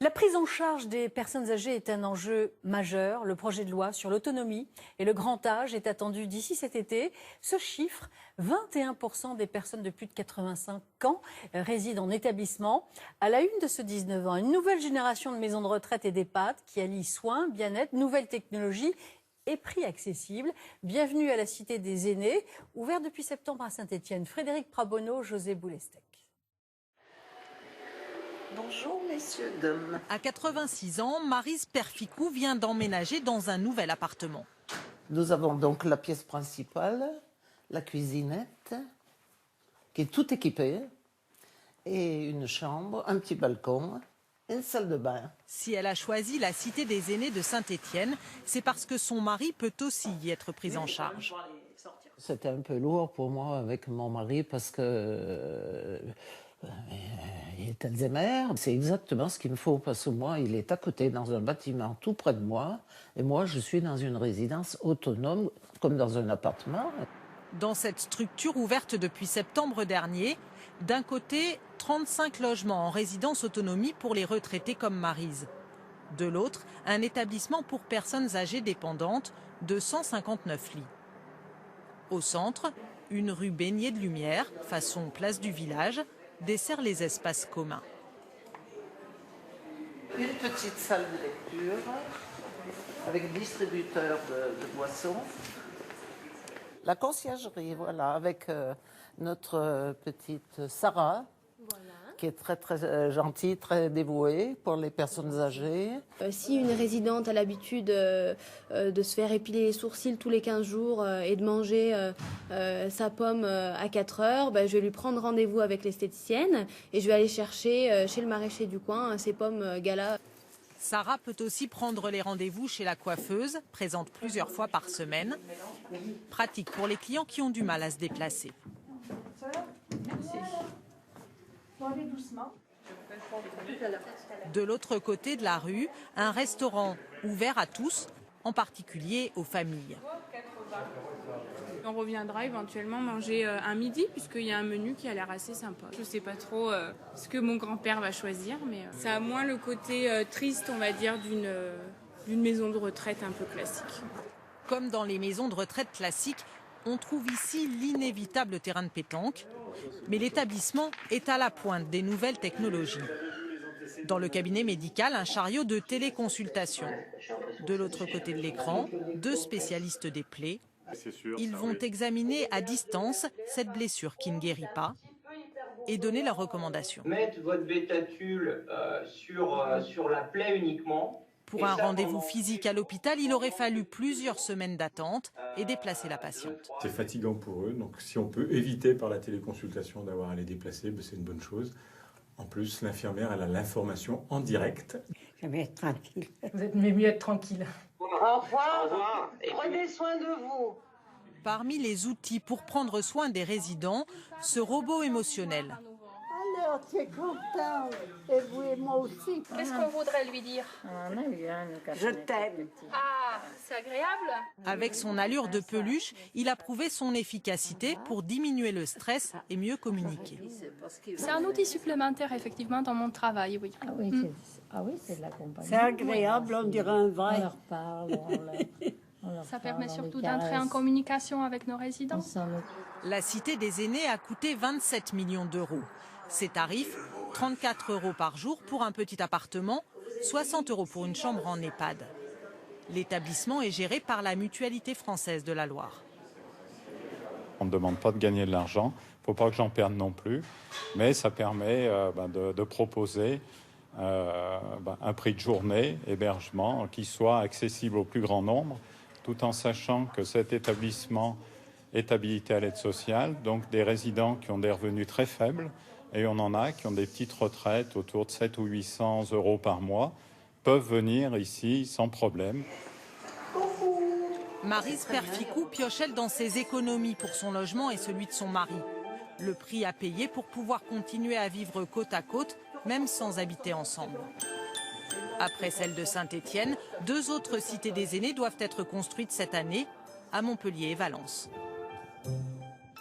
La prise en charge des personnes âgées est un enjeu majeur. Le projet de loi sur l'autonomie et le grand âge est attendu d'ici cet été. Ce chiffre, 21% des personnes de plus de 85 ans résident en établissement. À la une de ce 19 ans, une nouvelle génération de maisons de retraite et d'EHPAD qui allie soins, bien-être, nouvelles technologies et prix accessibles. Bienvenue à la Cité des Aînés, ouvert depuis septembre à Saint-Étienne. Frédéric Prabonneau, José Boulestec. Bonjour messieurs, dames. À 86 ans, Maryse Perficou vient d'emménager dans un nouvel appartement. Nous avons donc la pièce principale, la cuisinette, qui est tout équipée, et une chambre, un petit balcon, une salle de bain. Si elle a choisi la Cité des Aînés de Saint-Étienne, c'est parce que son mari peut aussi y être pris en charge. C'était un peu lourd pour moi avec mon mari parce que il est Alzheimer. C'est exactement ce qu'il me faut parce que moi, il est à côté dans un bâtiment tout près de moi et moi, je suis dans une résidence autonome comme dans un appartement. Dans cette structure ouverte depuis septembre dernier, d'un côté, 35 logements en résidence autonomie pour les retraités comme Maryse. De l'autre, un établissement pour personnes âgées dépendantes de 159 lits. Au centre, une rue baignée de lumière, façon place du village, dessert les espaces communs. Une petite salle de lecture avec distributeur de boissons. La conciergerie, voilà, avec notre petite Sarah, qui est très très gentille, très dévouée pour les personnes âgées. Si une résidente a l'habitude de se faire épiler les sourcils tous les 15 jours et de manger sa pomme à 4 heures, je vais lui prendre rendez-vous avec l'esthéticienne et je vais aller chercher chez le maraîcher du coin ses pommes Gala. Sarah peut aussi prendre les rendez-vous chez la coiffeuse, présente plusieurs fois par semaine. Pratique pour les clients qui ont du mal à se déplacer. De l'autre côté de la rue, un restaurant ouvert à tous, en particulier aux familles. On reviendra éventuellement manger un midi puisqu'il y a un menu qui a l'air assez sympa. Je ne sais pas trop ce que mon grand-père va choisir, mais ça a moins le côté triste, on va dire, d'une maison de retraite un peu classique. Comme dans les maisons de retraite classiques, on trouve ici l'inévitable terrain de pétanque, mais l'établissement est à la pointe des nouvelles technologies. Dans le cabinet médical, un chariot de téléconsultation. De l'autre côté de l'écran, 2 spécialistes des plaies. Ils vont examiner à distance cette blessure qui ne guérit pas et donner leurs recommandations. Mettre votre bétatule sur la plaie uniquement. Pour un rendez-vous physique à l'hôpital, il aurait fallu plusieurs semaines d'attente et déplacer la patiente. C'est fatigant pour eux, donc si on peut éviter par la téléconsultation d'avoir à les déplacer, c'est une bonne chose. En plus, l'infirmière, elle a l'information en direct. Je vais être tranquille. Vous êtes mieux être tranquille. Au revoir. Prenez soin de vous. Parmi les outils pour prendre soin des résidents, ce robot émotionnel. Alors, tu es contente. Et vous et moi aussi. Qu'est-ce qu'on voudrait lui dire? Je t'aime. Ah, c'est agréable. Avec son allure de peluche, il a prouvé son efficacité pour diminuer le stress et mieux communiquer. C'est un outil supplémentaire, effectivement, dans mon travail, oui. Ah oui, c'est de la compagnie. C'est agréable, on dirait un vrai. On leur parle, Ça permet surtout d'entrer en communication avec nos résidents. La Cité des Aînés a coûté 27 millions d'euros. Ses tarifs, 34 € par jour pour un petit appartement, 60 € pour une chambre en EHPAD. L'établissement est géré par la Mutualité française de la Loire. On ne demande pas de gagner de l'argent, il ne faut pas que j'en perde non plus, mais ça permet de proposer un prix de journée, hébergement, qui soit accessible au plus grand nombre, tout en sachant que cet établissement est habilité à l'aide sociale, donc des résidents qui ont des revenus très faibles, et on en a qui ont des petites retraites autour de 700 ou 800 € par mois, peuvent venir ici sans problème. Maryse Perficou pioche elle dans ses économies pour son logement et celui de son mari. Le prix à payer pour pouvoir continuer à vivre côte à côte, même sans habiter ensemble. Après celle de Saint-Étienne, 2 autres cités des aînés doivent être construites cette année, à Montpellier et Valence.